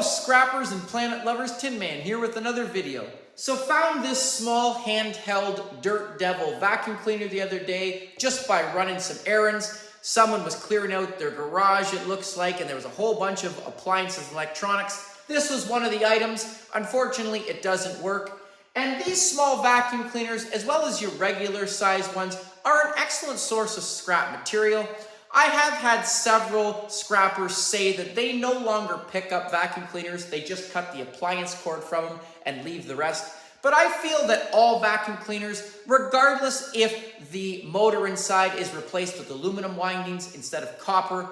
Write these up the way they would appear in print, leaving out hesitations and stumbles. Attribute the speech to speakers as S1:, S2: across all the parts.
S1: Hello scrappers and planet lovers, Tin Man here with another video. So found this small handheld Dirt Devil vacuum cleaner the other day just by running some errands. Someone was clearing out their garage, it looks like, and there was a whole bunch of appliances and electronics. This was one of the items. Unfortunately, it doesn't work. And these small vacuum cleaners, as well as your regular size ones, are an excellent source of scrap material. I have had several scrappers say that they no longer pick up vacuum cleaners, they just cut the appliance cord from them and leave the rest. But I feel that all vacuum cleaners, regardless if the motor inside is replaced with aluminum windings instead of copper,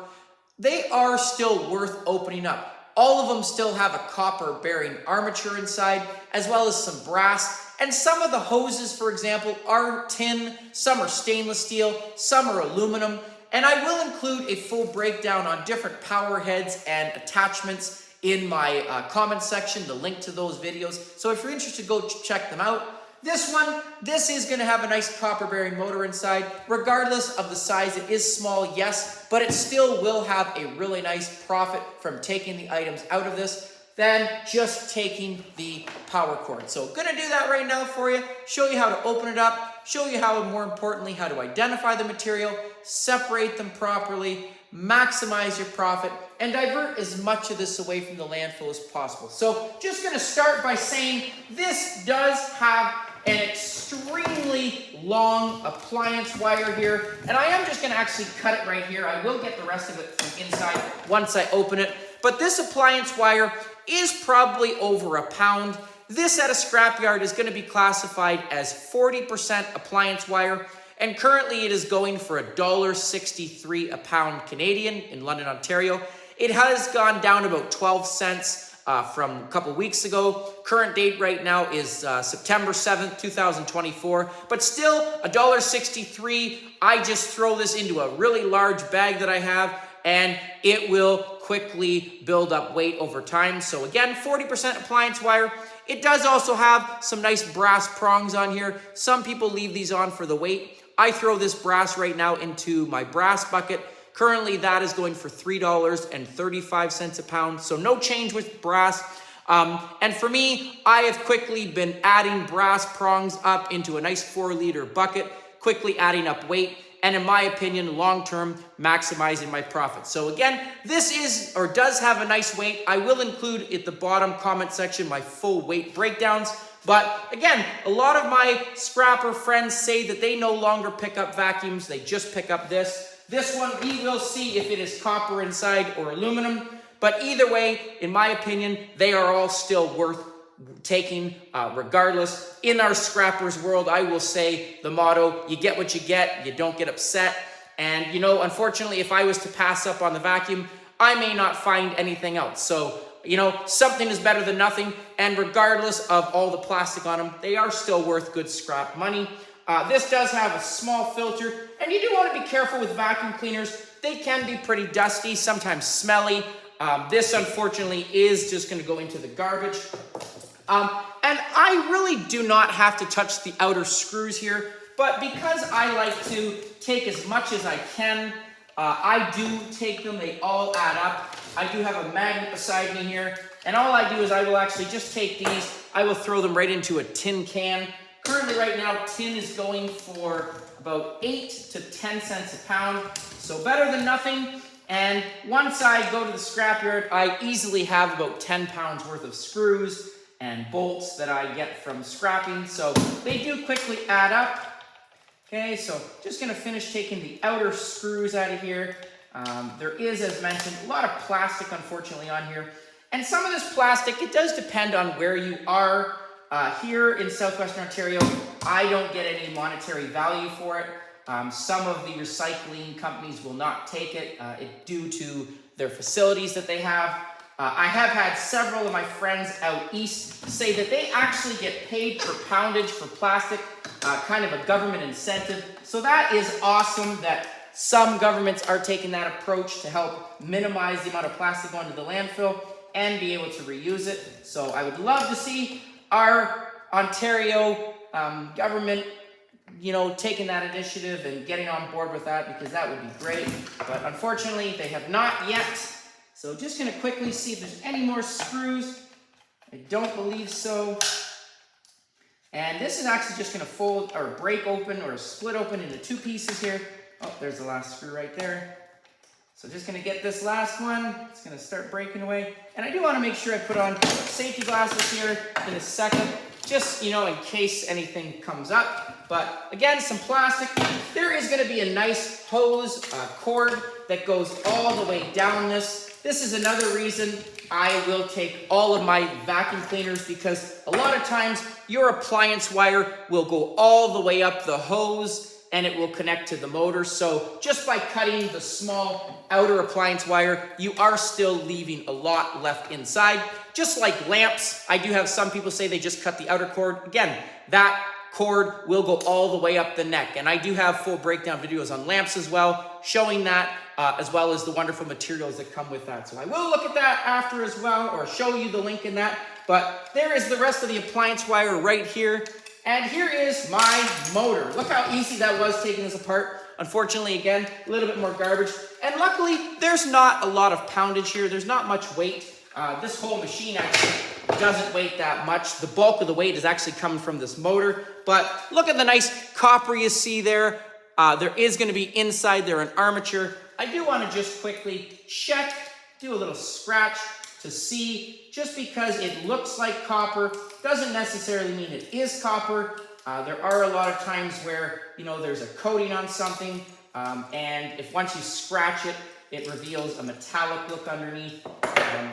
S1: they are still worth opening up. All of them still have a copper bearing armature inside, as well as some brass. And some of the hoses, for example, are tin, some are stainless steel, some are aluminum. And I will include a full breakdown on different power heads and attachments in my comment section, the link to those videos. So if you're interested, go check them out. This is going to have a nice copper bearing motor inside. Regardless of the size, it is small, yes, but it still will have a really nice profit from taking the items out of this than just taking the power cord. So gonna do that right now for you, show you how to open it up, show you how, more importantly, how to identify the material, separate them properly, maximize your profit, and divert as much of this away from the landfill as possible. So just gonna start by saying this does have an extremely long appliance wire here, and I am just gonna actually cut it right here. I will get the rest of it from inside once I open it, but this appliance wire is probably over a pound. This at a scrapyard is going to be classified as 40% appliance wire, and currently it is going for $1.63 a pound Canadian in London, Ontario. It has gone down about 12 cents from a couple weeks ago. Current date right now is September 7th, 2024, but still $1.63. I just throw this into a really large bag that I have, and it will quickly build up weight over time. So again, 40% appliance wire. It does also have some nice brass prongs on here. Some people leave these on for the weight. I throw this brass right now into my brass bucket. Currently that is going for $3.35 a pound. So no change with brass. And for me, I have quickly been adding brass prongs up into a nice 4-liter bucket, quickly adding up weight, and in my opinion, long-term, maximizing my profit. So again, this is, or does have a nice weight. I will include at the bottom comment section my full weight breakdowns. But again, a lot of my scrapper friends say that they no longer pick up vacuums, they just pick up this. This one, we will see if it is copper inside or aluminum. But either way, in my opinion, they are all still worth taking regardless. In our scrappers world, I will say the motto, you get what you get, you don't get upset. And you know, unfortunately, if I was to pass up on the vacuum, I may not find anything else. So, you know, something is better than nothing. And regardless of all the plastic on them, they are still worth good scrap money. This does have a small filter, and you do want to be careful with vacuum cleaners. They can be pretty dusty, sometimes smelly. This unfortunately is just going to go into the garbage. And I really do not have to touch the outer screws here, but because I like to take as much as I can, I do take them, they all add up. I do have a magnet beside me here, and all I do is I will actually just take these, I will throw them right into a tin can. Currently right now, tin is going for about 8 to 10 cents a pound, so better than nothing. And once I go to the scrapyard, I easily have about 10 pounds worth of screws and bolts that I get from scrapping, so they do quickly add up. Okay, so just gonna finish taking the outer screws out of here. There is, as mentioned, a lot of plastic unfortunately on here, and some of this plastic, it does depend on where you are. Here in Southwestern Ontario, I don't get any monetary value for it. Some of the recycling companies will not take it due to their facilities that they have. I have had several of my friends out east say that they actually get paid per poundage for plastic, kind of a government incentive. So that is awesome that some governments are taking that approach to help minimize the amount of plastic going to the landfill and be able to reuse it. So I would love to see our Ontario government, you know, taking that initiative and getting on board with that, because that would be great. But unfortunately, they have not yet. So just gonna quickly see if there's any more screws. I don't believe so. And this is actually just gonna fold or break open or split open into two pieces here. Oh, there's the last screw right there. So just gonna get this last one. It's gonna start breaking away. And I do wanna make sure I put on safety glasses here in a second, just, you know, in case anything comes up. But again, some plastic. There is gonna be a nice hose cord that goes all the way down this. This is another reason I will take all of my vacuum cleaners, because a lot of times your appliance wire will go all the way up the hose and it will connect to the motor. So just by cutting the small outer appliance wire, you are still leaving a lot left inside. Just like lamps, I do have some people say they just cut the outer cord. Again, that cord will go all the way up the neck. And I do have full breakdown videos on lamps as well, showing that, as well as the wonderful materials that come with that. So I will look at that after as well, or show you the link in that. But there is the rest of the appliance wire right here. And here is my motor. Look how easy that was taking this apart. Unfortunately, again, a little bit more garbage. And luckily, there's not a lot of poundage here. There's not much weight. This whole machine actually doesn't weigh that much. The bulk of the weight is actually coming from this motor. But look at the nice copper you see there. There is going to be inside there an armature. I do want to just quickly check, do a little scratch to see, just because it looks like copper doesn't necessarily mean it is copper. There are a lot of times where, you know, there's a coating on something, and if once you scratch it, it reveals a metallic look underneath.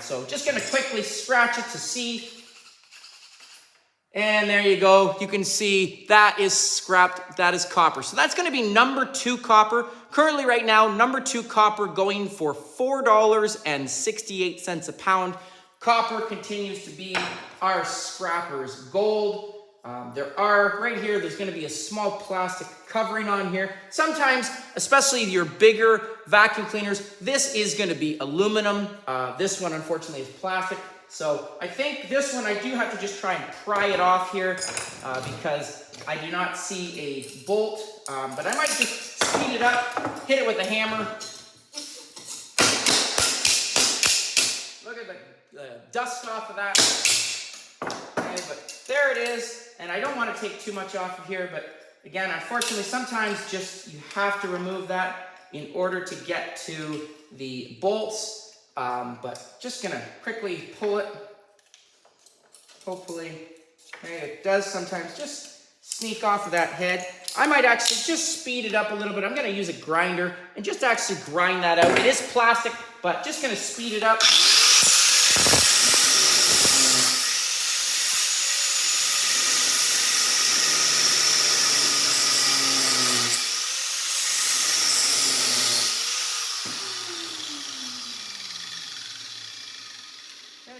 S1: So just going to quickly scratch it to see. And there you go. You can see that is scrapped. That is copper. So that's going to be number 2 copper. Currently right now, number 2 copper going for $4.68 a pound. Copper continues to be our scrapper's gold. There are, right here, there's going to be a small plastic covering on here. Sometimes, especially your bigger vacuum cleaners, this is going to be aluminum. This one, unfortunately, is plastic. So I think this one, I do have to just try and pry it off here, because I do not see a bolt. But I might just speed it up, hit it with a hammer. Look at the dust off of that. Okay, but there it is. And I don't want to take too much off of here, but again, unfortunately, sometimes just you have to remove that in order to get to the bolts. But just gonna quickly pull it. Hopefully, okay, it does sometimes just sneak off of that head. I might actually just speed it up a little bit. I'm gonna use a grinder and just actually grind that out. It is plastic, but just gonna speed it up.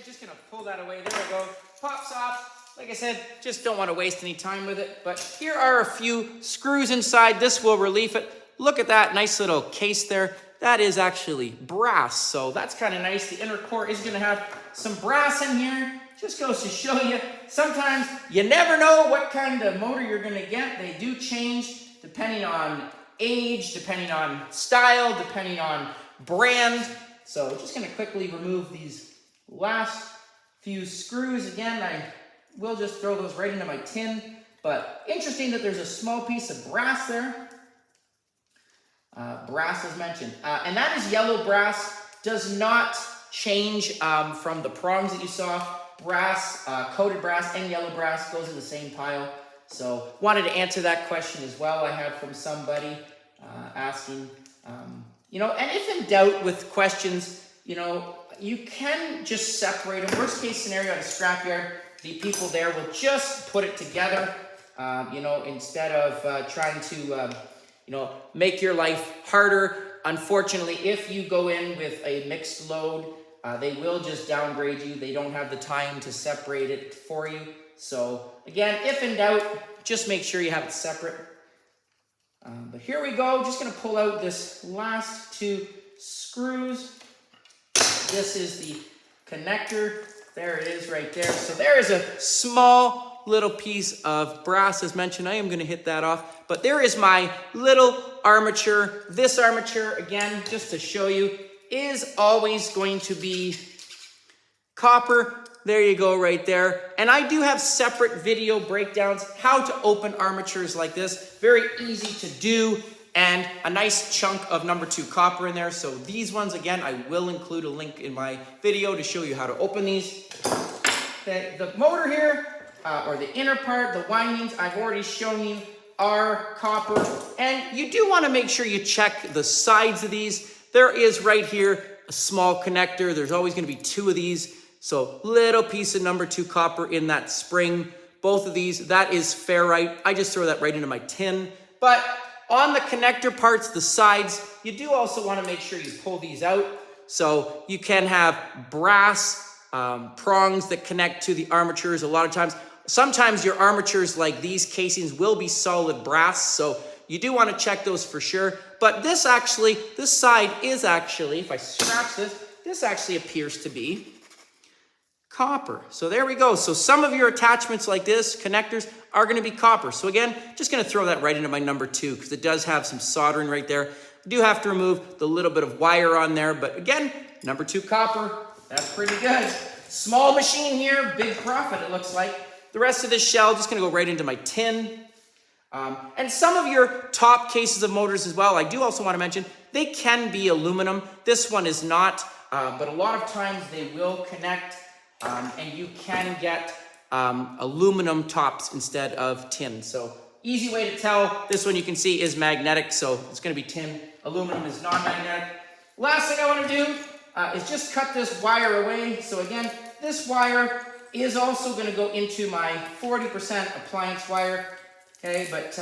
S1: Just gonna pull that away. There we go. Pops off. Like I said, just don't want to waste any time with it. But here are a few screws inside. This will relieve it. Look at that nice little case there. That is actually brass, so that's kind of nice. The inner core is gonna have some brass in here. Just goes to show you, sometimes you never know what kind of motor you're gonna get. They do change depending on age, depending on style, depending on brand. So just gonna quickly remove these last few screws. Again, I will just throw those right into my tin, but interesting that there's a small piece of brass there. Brass as mentioned, and that is yellow brass. Does not change from the prongs that you saw. Brass, coated brass and yellow brass goes in the same pile. So wanted to answer that question as well. I had from somebody asking, you know, and if in doubt with questions, you know, you can just separate them. Worst case scenario at a scrapyard, the people there will just put it together, you know, instead of trying to, you know, make your life harder. Unfortunately, if you go in with a mixed load, they will just downgrade you. They don't have the time to separate it for you. So again, if in doubt, just make sure you have it separate. But here we go. Just going to pull out this last 2 screws. This is the connector. There it is right there. So there is a small little piece of brass as mentioned. I am going to hit that off. But there is my little armature. This armature, again, just to show you, is always going to be copper. There you go right there. And I do have separate video breakdowns how to open armatures like this. Very easy to do, and a nice chunk of number 2 copper in there. So these ones, again, I will include a link in my video to show you how to open these. Okay, the motor here, or the inner part, the windings, I've already shown you are copper. And you do want to make sure you check the sides of these. There is right here a small connector. There's always going to be 2 of these. So little piece of number 2 copper in that spring. Both of these, that is ferrite. I just throw that right into my tin. But on the connector parts, the sides, you do also want to make sure you pull these out. So you can have brass prongs that connect to the armatures. A lot of times, sometimes your armatures like these casings will be solid brass. So you do want to check those for sure. But this side is actually, if I scratch this actually appears to be copper. So there we go. So some of your attachments like this, connectors, are going to be copper. So again, just going to throw that right into my number 2 because it does have some soldering right there. I do have to remove the little bit of wire on there, but again, number 2 copper, that's pretty good. Small machine here, big profit it looks like. The rest of this shell, just going to go right into my tin. And some of your top cases of motors as well, I do also want to mention, they can be aluminum. This one is not, but a lot of times they will connect. And you can get aluminum tops instead of tin. So easy way to tell. This one you can see is magnetic, so it's going to be tin. Aluminum is non-magnetic. Last thing I want to do is just cut this wire away. So again, this wire is also going to go into my 40% appliance wire. Okay, but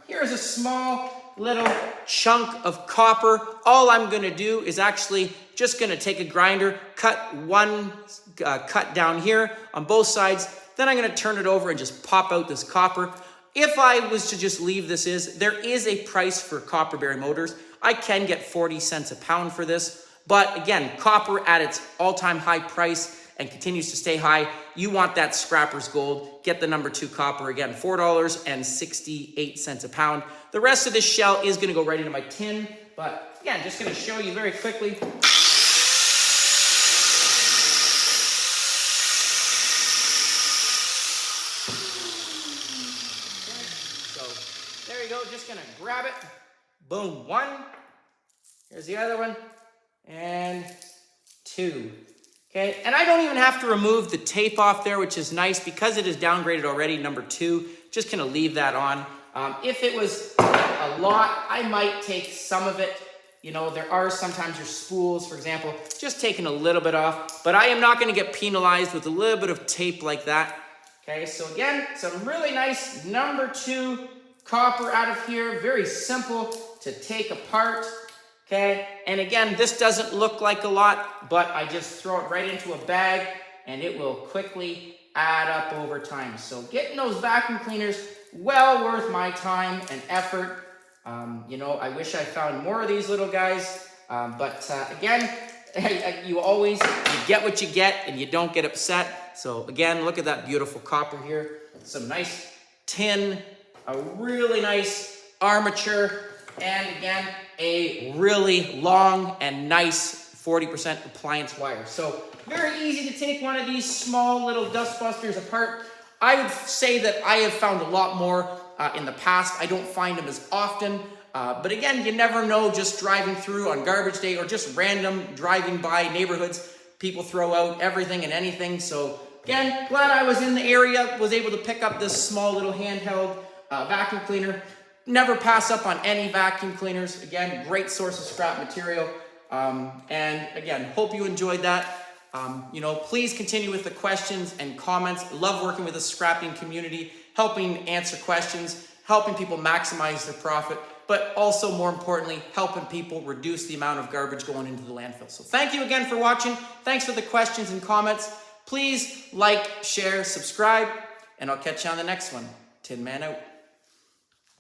S1: here's a small little chunk of copper. All I'm going to do is actually just going to take a grinder, cut one cut down here on both sides. Then I'm going to turn it over and just pop out this copper. If I was to just leave there is a price for copper bearing motors. I can get 40 cents a pound for this. But again, copper at its all-time high price and continues to stay high. You want that scrapper's gold. Get the number 2 copper. Again, $4.68 a pound. The rest of this shell is going to go right into my tin. But again, just going to show you very quickly. There you go, just gonna grab it. Boom, 1. Here's the other one. And 2. Okay, and I don't even have to remove the tape off there, which is nice because it is downgraded already, number 2. Just gonna leave that on. If it was a lot, I might take some of it. You know, there are sometimes your spools, for example, just taking a little bit off, but I am not gonna get penalized with a little bit of tape like that. Okay, so again, some really nice number 2 copper out of here. Very simple to take apart. Okay, and again, this doesn't look like a lot, but I just throw it right into a bag and it will quickly add up over time. So getting those vacuum cleaners, well worth my time and effort. You know, I wish I found more of these little guys, but again, you get what you get and you don't get upset. So again, look at that beautiful copper here. Some nice tin, a really nice armature, and again, a really long and nice 40% appliance wire. So very easy to take one of these small little dust busters apart. I would say that I have found a lot more in the past. I don't find them as often. But again, you never know, just driving through on garbage day or just random driving by neighborhoods, people throw out everything and anything. So again, glad I was in the area, was able to pick up this small little handheld vacuum cleaner. Never pass up on any vacuum cleaners. Again, great source of scrap material. And again, hope you enjoyed that. You know, please continue with the questions and comments. I love working with the scrapping community, helping answer questions, helping people maximize their profit, but also more importantly, helping people reduce the amount of garbage going into the landfill. So thank you again for watching. Thanks for the questions and comments. Please like, share, subscribe, and I'll catch you on the next one. Tin Man out.